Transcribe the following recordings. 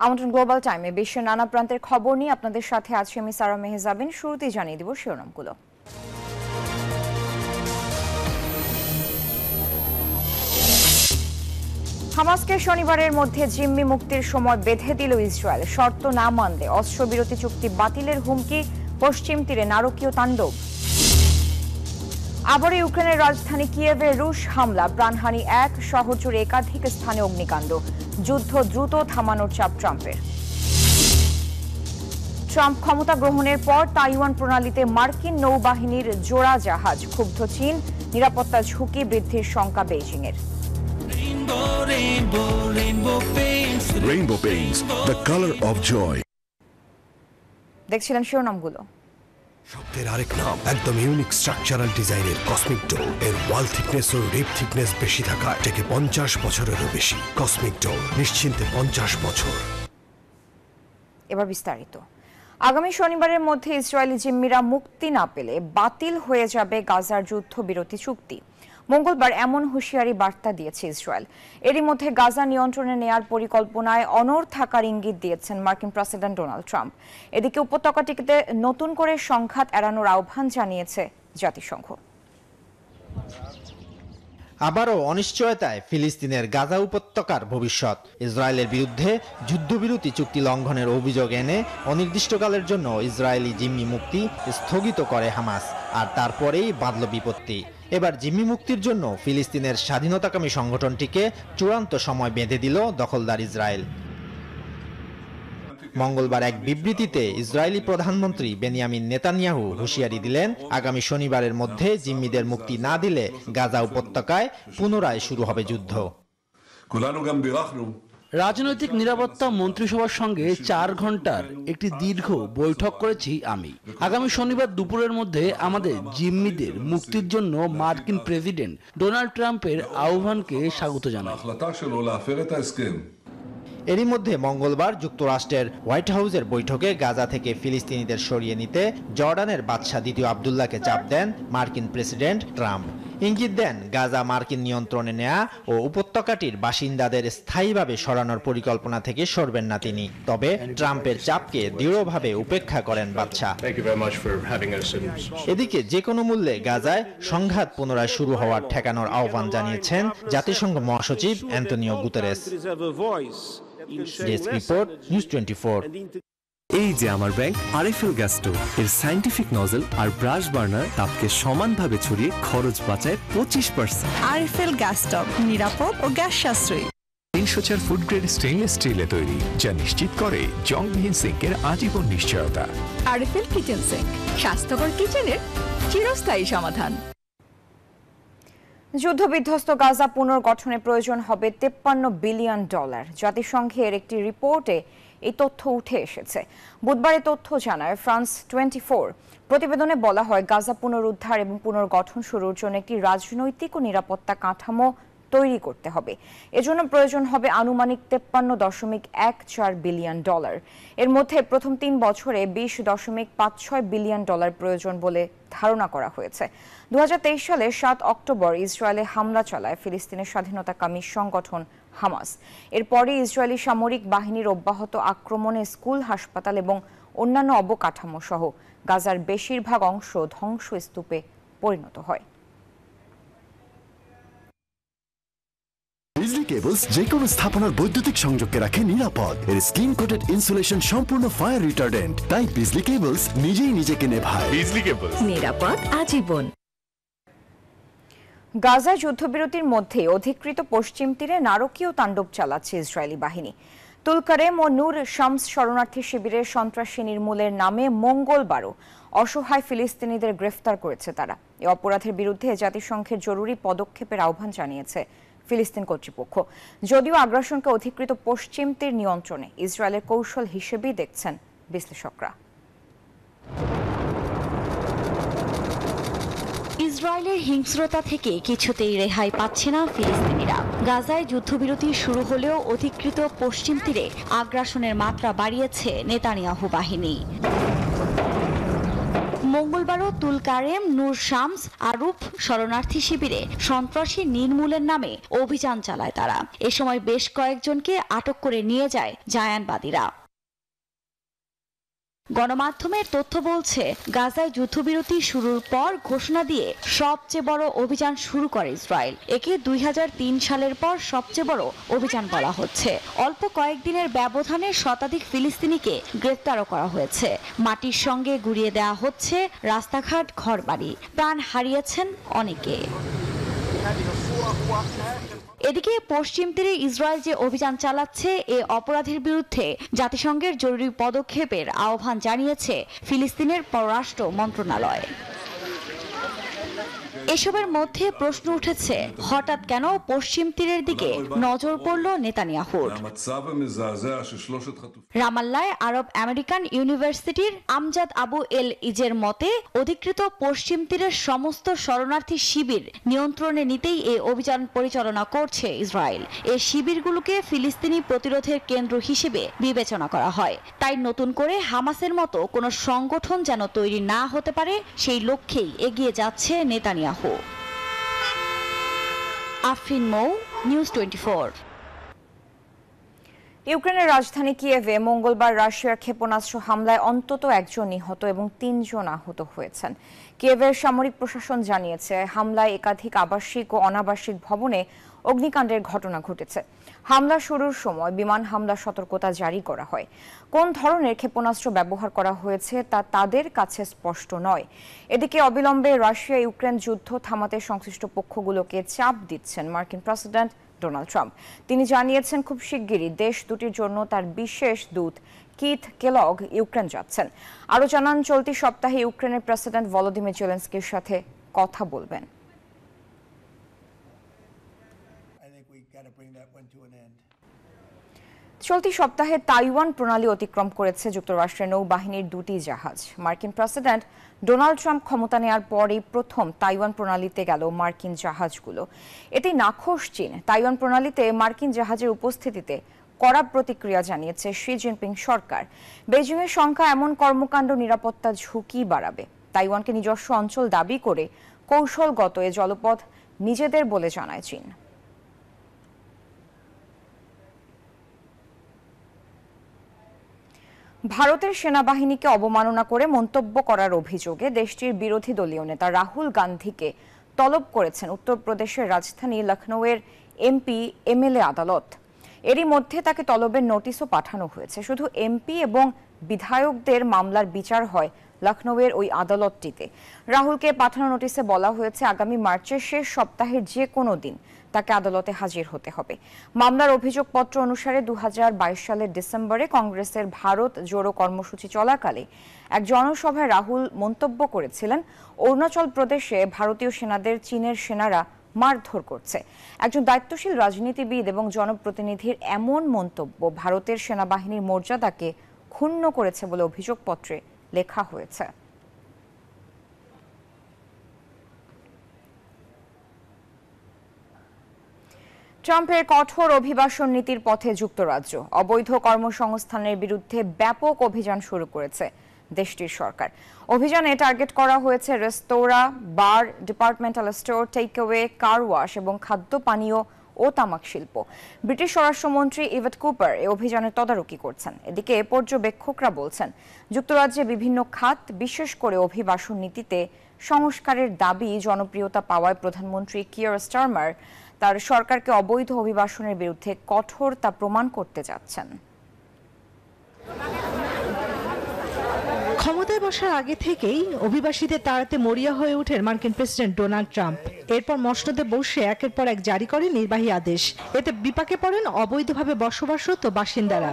আমন্ত্রণ গ্লোবাল টাইমে বিশ্বের নানা প্রান্তের খবর নিয়ে আপনাদের সাথে আছি আমি সারা মেহজাবিন। শুরুতেই জানিয়ে দিব শিরোনামগুলো। হামাসকে শনিবারের মধ্যে জিম্মি মুক্তির সময় বেঁধে দিল ইসরায়েল। শর্ত না মানলে অস্ত্রবিরতি চুক্তি বাতিলের হুমকি, পশ্চিম তীরে নারকীয় তাণ্ডব। আবার ইউক্রেনের রাজধানী কিয়েভে রুশ হামলা, প্রাণহানি এক, শহর জুড়ে একাধিক স্থানে অগ্নিকাণ্ড। যুদ্ধ দ্রুত থামানোর চাপ ট্রাম্পের। ট্রাম্প ক্ষমতা গ্রহণের পর তাইওয়ান প্রণালীতে মার্কিন নৌবাহিনীর জোড়া জাহাজ, ক্ষুব্ধ চীন, নিরাপত্তা ঝুঁকি বৃদ্ধির শঙ্কা বেইজিংয়ের। Rainbow Paints, the color of joy. দেখছিলেন শিরোনামগুলো। শব্দের আরেক নাম, একদম ইউনিক স্ট্রাকচারাল ডিজাইনের কসমিক ডোর। এর ওয়াল থিকনেস ও রিপ থিকনেস বেশি থাকা থেকে 50 বছরেরও বেশি। কসমিক ডোর, নিশ্চিন্তে 50 বছর। এবার বিস্তারিত। আগামী শনিবারের মধ্যে ইসরায়েলি জিম্মিরা মুক্তি না পেলে বাতিল হয়ে যাবে গাজার যুদ্ধবিরতি চুক্তি। মঙ্গলবার এমন হুঁশিয়ারি বার্তা দিয়েছে ইসরায়েল। এরই মধ্যে গাজা নিয়ন্ত্রণে নেয়ার পরিকল্পনায় অনড় থাকার ইঙ্গিত দিয়েছেন মার্কিন প্রেসিডেন্ট ডোনাল্ড ট্রাম্প। এদিকে উপত্যকাটিতে নতুন করে সংঘাত এড়ানোর আহ্বান জানিয়েছে জাতিসংঘ। আবারও অনিশ্চয়তায় ফিলিস্তিনের গাজা উপত্যকার ভবিষ্যৎ। ইসরায়েলের বিরুদ্ধে যুদ্ধবিরতি চুক্তি লঙ্ঘনের অভিযোগ এনে অনির্দিষ্টকালের জন্য ইসরায়েলি জিম্মি মুক্তি স্থগিত করে হামাস, আর তারপরেই বাধল বিপত্তি। এবার জিম্মি মুক্তির জন্য ফিলিস্তিনের স্বাধীনতাকামী সংগঠনটিকে চূড়ান্ত সময় বেঁধে দিল দখলদার ইসরায়েল। মঙ্গলবার এক বিবৃতিতে ইসরায়েলি প্রধানমন্ত্রী বেনিয়ামিন নেতানিয়াহু হুঁশিয়ারি দিলেন, আগামী শনিবারের মধ্যে জিম্মিদের মুক্তি না দিলে গাজা উপত্যকায় পুনরায় শুরু হবে যুদ্ধ। রাজনৈতিক নিরাপত্তা মন্ত্রিসভার সঙ্গে 4 ঘন্টার একটি দীর্ঘ বৈঠক করেছি আমি। আগামী শনিবার দুপুরের মধ্যে আমাদের জিম্মিদের মুক্তির জন্য মার্কিন প্রেসিডেন্ট ডোনাল্ড ট্রাম্পের আহ্বানকে স্বাগত জানাই। এরই মধ্যে মঙ্গলবার যুক্তরাষ্ট্রের হোয়াইট হাউসের বৈঠকে গাজা থেকে ফিলিস্তিনিদের সরিয়ে নিতে জর্ডানের বাদশাহ দ্বিতীয় আবদুল্লাহকে চাপ দেন মার্কিন প্রেসিডেন্ট ট্রাম্প। ইঙ্গিত দেন গাজা মার্কিন নিয়ন্ত্রণে নেয়া ও উপত্যকাটির বাসিন্দাদের স্থায়ীভাবে সরানোর পরিকল্পনা থেকে সরবেন না তিনি। তবে ট্রাম্পের চাপকে দৃঢ়ভাবে উপেক্ষা করেন বাদশাহ। এদিকে যে কোনো মূল্যে গাজায় সংঘাত পুনরায় শুরু হওয়ার ঠেকানোর আহ্বান জানিয়েছেন জাতিসংঘ মহাসচিব Antonio Guterres. Desk report, news 24। এই যে আমার ব্যাংক আরএফএল গ্যাস স্টোভ, এর সায়েন্টিফিক নজল আর ব্রাশ বার্নার তাপকে সমানভাবে ছড়িয়ে খরচ বাঁচায় 25%। আরএফএল গ্যাস স্টোভ নিরাপদ ও গ্যাস সাশ্রয়ী। 304 ফুড গ্রেড স্টেইনলেস স্টিলে তৈরি, যা নিশ্চিত করে জংবিহীন সিঙ্কের আজীবন নিশ্চয়তা। আরএফএল কিচেন সিঙ্ক, স্বাস্থ্যকর কিচেনের চিরস্থায়ী সমাধান। যুদ্ধবিধ্বস্ত গাজা পুনর্গঠনে প্রয়োজন হবে $53 বিলিয়ন। জাতিসংঘের একটি রিপোর্টে এই তথ্য উঠে এসেছে। বুধবার তথ্য জানায় ফ্রান্স 24। প্রতিবেদনে বলা হয়, গাজা পুনরুদ্ধার এবং পুনর্গঠন শুরুর জন্য একটি রাজনৈতিক ও নিরাপত্তা কাঠামো তৈরি করতে হবে। এজন্য প্রয়োজন হবে আনুমানিক $53.14 বিলিয়ন। এর মধ্যে প্রথম 3 বছরে $20.56 বিলিয়ন প্রয়োজন বলে ধারণা করা হয়েছে। 2023 সালে 7 অক্টোবর ইসরায়েলে হামলা চালায় ফিলিস্তিনের স্বাধীনতাকামী সংগঠন হামাস। এরপরই ইসরায়েলি সামরিক বাহিনীর অব্যাহত আক্রমণে স্কুল, হাসপাতাল এবং অন্যান্য অবকাঠামো সহ গাজার বেশিরভাগ অংশ ধ্বংসস্তূপে পরিণত হয়। বিজলি কেবলস যে কোনো স্থাপনার বৈদ্যুতিক সংযোগকে রাখে নিরাপদ। এর স্ক্রিন কোটেড ইনসুলেশন সম্পূর্ণ ফায়ার রিটার্ডেন্ট, তাই বিজলি কেবলস নিজেই নিজেকে নেভায়। বিজলি কেবলস, নিরাপদ আজীবন। গাজা যুদ্ধবিরতির মধ্যে অধিকৃত পশ্চিম তীরে নারকীয় তাণ্ডব চালাচ্ছে ইসরায়েলি বাহিনী। তুলকারেম ও নূর শামস শরণার্থী শিবিরের সন্ত্রাসী নির্মূলের নামে মঙ্গলবারও অসহায় ফিলিস্তিনিদের গ্রেফতার করেছে তারা। এই অপরাধের বিরুদ্ধে জাতিসংঘের জরুরি পদক্ষেপের আহ্বান জানিয়েছে ফিলিস্তিন কর্তৃপক্ষ। যদিও আগ্রাসনকে অধিকৃত পশ্চিম তীর নিয়ন্ত্রণে ইসরায়েলের কৌশল হিসেবেই দেখছেন বিশ্লেষকরা। ইসরায়েলের হিংস্রতা থেকে কিছুতেই রেহাই পাচ্ছে না ফিলিস্তিনিরা। গাজায় যুদ্ধবিরতি শুরু হলেও অধিকৃত পশ্চিম তীরে আগ্রাসনের মাত্রা বাড়িয়েছে নেতানিয়াহু বাহিনী। মঙ্গলবারও তুলকারেম, নূর শামস, আরুফ শরণার্থী শিবিরে সন্ত্রাসী নির্মূলের নামে অভিযান চালায় তারা। এ সময় বেশ কয়েকজনকে আটক করে নিয়ে যায় জায়ানবাদীরা। গণমাধ্যমের তথ্য বলছে, গাজায় যুদ্ধবিরতি শুরুর পর ঘোষণা দিয়ে সবচেয়ে বড় অভিযান শুরু করে ইসরায়েল। একে 2003 সালের পর সবচেয়ে বড় অভিযান বলা হচ্ছে। অল্প কয়েকদিনের ব্যবধানে শতাধিক ফিলিস্তিনিকে গ্রেফতারও করা হয়েছে। মাটির সঙ্গে গুঁড়িয়ে দেওয়া হচ্ছে রাস্তাঘাট, ঘরবাড়ি। প্রাণ হারিয়েছেন অনেকে। এদিকে পশ্চিম তীরে ইসরায়েল যে অভিযান চালাচ্ছে, এ অপরাধের বিরুদ্ধে জাতিসংঘের জরুরি পদক্ষেপের আহ্বান জানিয়েছে ফিলিস্তিনের পররাষ্ট্র মন্ত্রণালয়। এসবের মধ্যে প্রশ্ন উঠেছে, হঠাৎ কেন পশ্চিম তীরের দিকে নজর পড়ল নেতানিয়াহুর। রামাল্লায় আরব আমেরিকান ইউনিভার্সিটির আমজাদ আবু এল ইজের মতে, অধিকৃত পশ্চিম তীরের সমস্ত শরণার্থী শিবির নিয়ন্ত্রণে নিতেই এই অভিযান পরিচালনা করছে ইসরায়েল। এই শিবিরগুলোকে ফিলিস্তিনি প্রতিরোধের কেন্দ্র হিসেবে বিবেচনা করা হয়। তাই নতুন করে হামাসের মতো কোনো সংগঠন যেন তৈরি না হতে পারে, সেই লক্ষ্যেই এগিয়ে যাচ্ছে নেতানিয়াহু। আফরিন মৌ, নিউজ 24। ইউক্রেনের রাজধানী কিয়েভে মঙ্গলবার রাশিয়ার ক্ষেপণাস্ত্র হামলায় অন্তত একজন নিহত এবং 3 জন আহত হয়েছেন। কিয়েভের সামরিক প্রশাসন জানিয়েছে, হামলায় একাধিক আবাসিক ও অনাবাসিক ভবনে অগ্নিকাণ্ডের ঘটনা ঘটেছে। হামলা শুরুর সময় বিমান হামলা সতর্কতা জারি করা হয়। কোন ধরনের ক্ষেপণাস্ত্র ব্যবহার করা হয়েছে তা তাদের কাছে স্পষ্ট নয়। এদিকে অবিলম্বে রাশিয়া ইউক্রেন যুদ্ধ থামাতে সংশ্লিষ্ট পক্ষগুলোকে চাপ দিচ্ছেন মার্কিন প্রেসিডেন্ট ডোনাল্ড ট্রাম্প। তিনি জানিয়েছেন, খুব শিগগিরই দেশ দুটির জন্য তার বিশেষ দূত কিথ কেলগ ইউক্রেন যাচ্ছেন। আরও জানান, চলতি সপ্তাহে ইউক্রেনের প্রেসিডেন্ট ভলোদিমির জেলেনস্কির সাথে কথা বলবেন। চলতি সপ্তাহে তাইওয়ান প্রণালী অতিক্রম করেছে যুক্তরাষ্ট্রের নৌবাহিনীর 2টি জাহাজ। মার্কিন প্রেসিডেন্ট ডোনাল্ড ট্রাম্প ক্ষমতা নেওয়ার পরই প্রথম তাইওয়ান প্রণালীতে গেল মার্কিন জাহাজগুলো। এতে নাখোশ চীন তাইওয়ান প্রণালীতে মার্কিন জাহাজের উপস্থিতিতে কড়া প্রতিক্রিয়া জানিয়েছে শি জিনপিং সরকার। বেইজিংয়ের সংখ্যা এমন কর্মকাণ্ড নিরাপত্তা ঝুঁকি বাড়াবে। তাইওয়ানকে নিজস্ব অঞ্চল দাবি করে কৌশলগত এ জলপথ নিজেদের বলে জানায় চীন। ভারতের সেনাবাহিনীকে অবমাননা করে মন্তব্য করার অভিযোগে দেশটির বিরোধী দলীয় নেতা রাহুল গান্ধীকে তলব করেছেন উত্তরপ্রদেশের রাজধানী লখনৌয়ের এমপি এমএলএ আদালত। এরই মধ্যে তাকে তলবের নোটিশও পাঠানো হয়েছে। শুধু এমপি এবং বিধায়কদের মামলার বিচার হয় লখনৌয়ের ওই আদালতটিতে। রাহুলকে পাঠানো নোটিশে বলা হয়েছে, আগামী মার্চের শেষ সপ্তাহের যে কোনো দিন তাকে আদালতে হাজির হতে হবে। মামলার অভিযোগপত্র অনুসারে 2022 সালের ডিসেম্বরে কংগ্রেসের ভারত জোড়ো কর্মসূচি চলাকালে এক জনসভায় রাহুল মন্তব্য করেছিলেন, অরুণাচল প্রদেশে ভারতীয় সেনাদের চীনের সেনারা মারধর করছে। একজন দায়িত্বশীল রাজনীতিবিদ এবং জনপ্রতিনিধির এমন মন্তব্য ভারতের সেনাবাহিনীর মর্যাদাকে ক্ষুণ্ণ করেছে বলে অভিযোগপত্রে লেখা হয়েছে। ট্রাম্পের কঠোর অভিবাসন নীতির পথে যুক্তরাজ্য। অবৈধ কর্মসংস্থানের বিরুদ্ধে ব্যাপক অভিযান শুরু করেছে দেশটির সরকার। অভিযানে টার্গেট করা হয়েছে রেস্তোরাঁ, bar, departmental store, takeaway, car wash এবং খাদ্য পানীয় ও তামাক শিল্প। ব্রিটিশ স্বরাষ্ট্রমন্ত্রী ইভেট কুপার এই অভিযানের তদারকি করছেন। এদিকে পর্যবেক্ষকরা বলছেন, যুক্তরাজ্যে বিভিন্ন খাত, বিশেষ করে অভিবাসন নীতিতে সংস্কারের দাবি জনপ্রিয়তা পাওয়ায় প্রধানমন্ত্রী কিয়ার স্টারমার তার সরকারকে অবৈধ অভিবাসনের বিরুদ্ধে কঠোর তা প্রমাণ করতে যাচ্ছেন। ক্ষমতায় বসার আগে থেকেই অভিবাসীদের তাড়াতে মরিয়া হয়ে ওঠেন মার্কিন প্রেসিডেন্ট ডোনাল্ড ট্রাম্প। এরপর মসনদে বসে একের পর এক জারি করেন নির্বাহী আদেশ। এতে বিপাকে পড়েন অবৈধভাবে বসবাসরত বাসিন্দারা।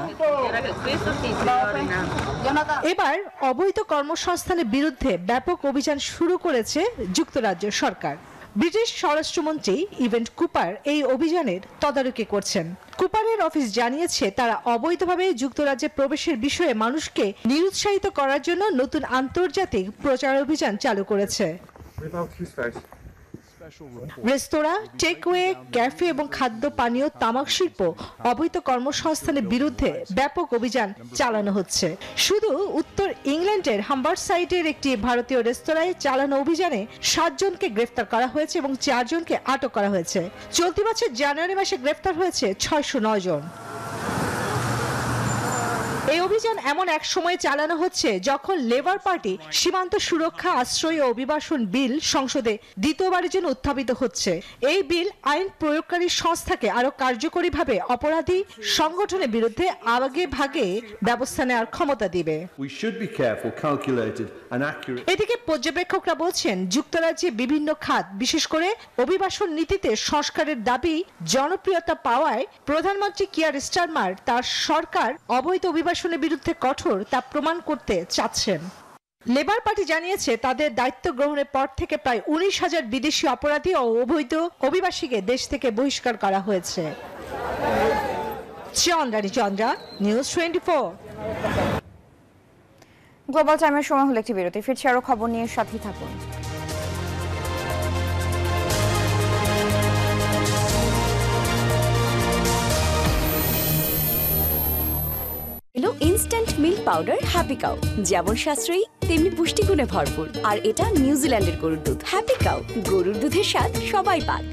এবার অবৈধ কর্মসংস্থানের বিরুদ্ধে ব্যাপক অভিযান শুরু করেছে যুক্তরাজ্য সরকার। ব্রিটিশ স্বরাষ্ট্রমন্ত্রী ইভেট কুপার এই অভিযানের তদারকি করছেন। কুপারের অফিস জানিয়েছে, তারা অবৈধভাবে যুক্তরাজ্যে প্রবেশের বিষয়ে মানুষকে নিরুৎসাহিত করার জন্য নতুন আন্তর্জাতিক প্রচার অভিযান চালু করেছে। রেস্তোরাঁ, টেকওয়ে, ক্যাফে এবং খাদ্য পানীয়, তামাক শিল্প, অবৈধ কর্মসংস্থানের বিরুদ্ধে ব্যাপক অভিযান চালানো হচ্ছে। শুধু উত্তর ইংল্যান্ডের হাম্বারসাইডের একটি ভারতীয় রেস্তোরাঁয় চালানো অভিযানে 7 জনকে গ্রেফতার করা হয়েছে এবং 4 জনকে আটক করা হয়েছে। চলতি বছর জানুয়ারি মাসে গ্রেফতার হয়েছে 609 জন। এই অভিযান এমন এক সময়ে চালানো হচ্ছে যখন লেবার পার্টি সীমান্ত সুরক্ষা, আশ্রয় ও অভিবাসন বিল সংসদে দ্বিতীয়বারের জন্য উত্থাপিত হচ্ছে। এই বিল আইন প্রয়োগকারী সংস্থাকে আরো কার্যকরীভাবে অপরাধী সংগঠনের বিরুদ্ধে আগে ভাগে ব্যবস্থা নেওয়ার ক্ষমতা দিবে। এদিকে পর্যবেক্ষকরা বলছেন, যুক্তরাজ্যে বিভিন্ন খাত, বিশেষ করে অভিবাসন নীতিতে সংস্কারের দাবি জনপ্রিয়তা পাওয়ায় প্রধানমন্ত্রী কিয়ার স্টারমার তার সরকার অবৈধ অভিবাসনের বিরুদ্ধে কঠোর তা প্রমাণ করতে চাচ্ছেন। লেবার পার্টি জানিয়েছে তাদের দায়িত্ব গ্রহণের পর থেকে প্রায় 19,000 বিদেশি অপরাধী ও অবৈধ অভিবাসীকে দেশ থেকে বহিষ্কার করা হয়েছে। চন্দ্রা, নিউজ 24। গ্লোবাল টাইমের সময় হলো একটি বিরতি। ফিরছি আরো খবর নিয়ে, সাথেই থাকুন। এলো instant milk powder happy cow, যেমন সাশ্রয়ী তেমনি পুষ্টিগুণে ভরপুর। আর এটা নিউজিল্যান্ডের গরুর দুধ। হ্যাপি কাউ, গরুর দুধের স্বাদ সবাই পাক।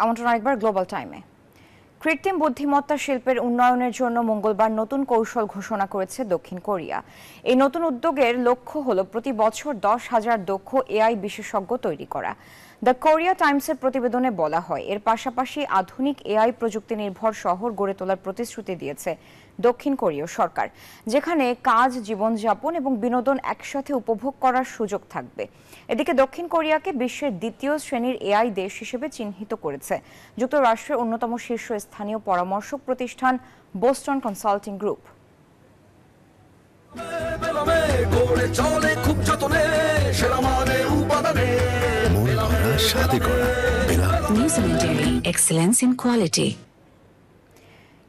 আমন্ত্রণ আরেকবার গ্লোবাল টাইমে। কৃত্রিম বুদ্ধিমত্তা শিল্পের উন্নয়নের জন্য মঙ্গলবার নতুন কৌশল ঘোষণা করেছে দক্ষিণ কোরিয়া। এই নতুন উদ্যোগের লক্ষ্য হল প্রতি বছর 10,000 দক্ষ এআই বিশেষজ্ঞ তৈরি করা। দ্য কোরিয়া টাইমসের প্রতিবেদনে বলা হয়, এর পাশাপাশি আধুনিক এআই প্রযুক্তি নির্ভর শহর গড়ে তোলার প্রতিশ্রুতি দিয়েছে দক্ষিণ কোরীয় সরকার, যেখানে কাজ, জীবনযাপন এবং বিনোদন একসাথে উপভোগ করার সুযোগ থাকবে। এদিকে দক্ষিণ কোরিয়াকে বিশ্বের দ্বিতীয় শ্রেণীর এআই দেশ হিসেবে চিহ্নিত করেছে যুক্তরাষ্ট্রের অন্যতম শীর্ষস্থানীয় পরামর্শক প্রতিষ্ঠান বোস্টন কনসাল্টিং গ্রুপ।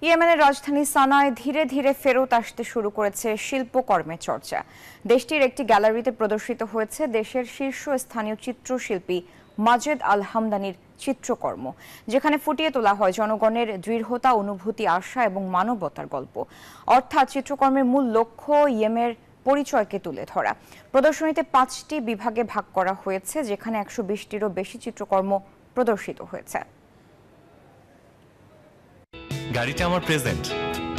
ইয়েমেনের রাজধানী সানায় ধীরে ধীরে ফেরত আসতে শুরু করেছে শিল্পকর্মের চর্চা। দেশটির একটি গ্যালারিতে প্রদর্শিত হয়েছে দেশের শীর্ষস্থানীয় চিত্রশিল্পী মাজেদ আল হামদানির চিত্রকর্ম, যেখানে ফুটিয়ে তোলা হয় জনগণের দৃঢ়তা, অনুভূতি, আশা এবং মানবতার গল্প। অর্থাৎ চিত্রকর্মের মূল লক্ষ্য ইয়েমেনের পরিচয়কে তুলে ধরা। প্রদর্শনীতে 5টি বিভাগে ভাগ করা হয়েছে, যেখানে 120টিরও বেশি চিত্রকর্ম প্রদর্শিত হয়েছে। গাড়িটা আমার প্রেজেন্ট,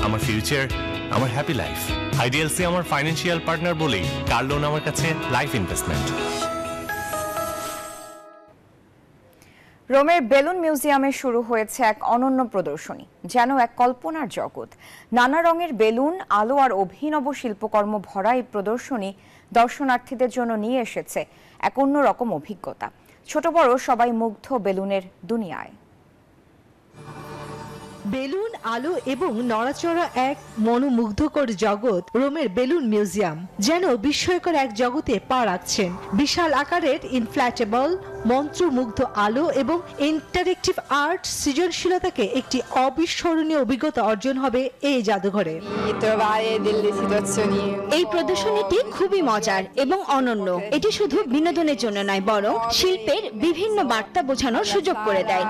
আমার ফিউচার, আমার হ্যাপি লাইফ। আইডিএলসি আমার ফাইন্যান্সিয়াল পার্টনার বলেই কার লোন আমার কাছে লাইফ ইনভেস্টমেন্ট। রোমের বেলুন মিউজিয়ামে শুরু হয়েছে এক অনন্য প্রদর্শনী, যেন এক কল্পনার জগৎ। নানা রঙের বেলুন, আলো আর অভিনব শিল্পকর্ম ভরা এই প্রদর্শনী দর্শনার্থীদের জন্য নিয়ে এসেছে এক অন্যরকম অভিজ্ঞতা। ছোট বড় সবাই মুগ্ধ বেলুনের দুনিয়ায়। বেলুন, আলো এবং নড়াচড়া এক মনোমুগ্ধকর জগৎ। রোমের বেলুন মিউজিয়াম যেন বিস্ময়কর এক জগতে পা রাখছেন। বিশাল আকারের ইনফ্ল্যাটেবল, মন্ত্রমুগ্ধ আলো এবং ইন্টারেক্টিভ আর্ট সৃজনশীলতাকে একটি অবিস্মরণীয় অভিজ্ঞতা অর্জন হবে এই জাদুঘরে। এই প্রদর্শনীটি খুবই মজার এবং অনন্য। এটি শুধু বিনোদনের জন্য নয়, বরং শিল্পের বিভিন্ন বার্তা বোঝানোর সুযোগ করে দেয়।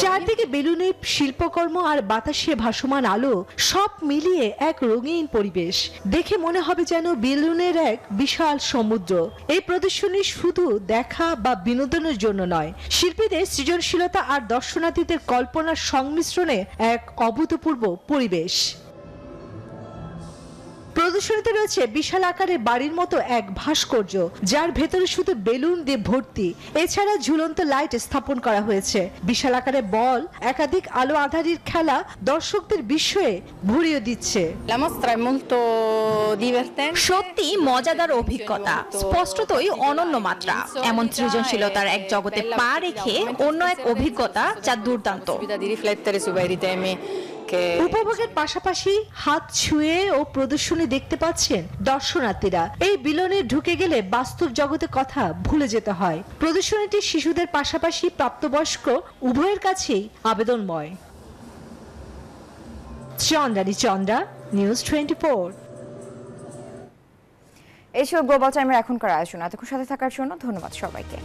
চারদিকে বেলুনের শিল্পকর্ম আর বাতাসে ভাসমান আলো সব মিলিয়ে এক রঙিন পরিবেশ। দেখে মনে হবে যেন বেলুনের এক বিশাল সমুদ্র। এই প্রদর্শনী শুধু দেখা বা বিনোদনের জন্য নয়, শিল্পীদের সৃজনশীলতা আর দর্শনার্থীদের কল্পনার সংমিশ্রণে এক অভূতপূর্ব পরিবেশ। প্রদর্শনীতে রয়েছে বিশাল আকারের বাড়ির মতো এক ভাস্কর্য, যার ভেতরে শুধু বেলুন দিয়ে ভর্তি। এছাড়া ঝুলন্ত লাইট স্থাপন করা হয়েছে। বিশাল আকারের বল, একাধিক আলো আঁধারির খেলা দর্শকদের বিস্ময়ে ভরিয়ে দিচ্ছে। সত্যি মজাদার অভিজ্ঞতা, স্পষ্টতই অনন্য মাত্রা। এমন সৃজনশীলতার এক জগতে পা রেখে অন্য এক অভিজ্ঞতা যা দুর্দান্ত। উপভোগের পাশাপাশি হাত ছুঁয়ে ও প্রদর্শনী দেখতে পাচ্ছেন দর্শনার্থীরা। এই বিলনে ঢুকে গেলে বাস্তব জগতের কথা ভুলে যেতে হয়। প্রদর্শনীটি শিশুদের পাশাপাশি প্রাপ্তবয়স্ক উভয়ের কাছেই আবেদনময়। চন্দ্রানী চন্দ্রা, নিউজ 24। এই ছিল গ্লোবাল টাইমের এখনকার আয়োজন। এতক্ষণ সাথে থাকার জন্য ধন্যবাদ সবাইকে।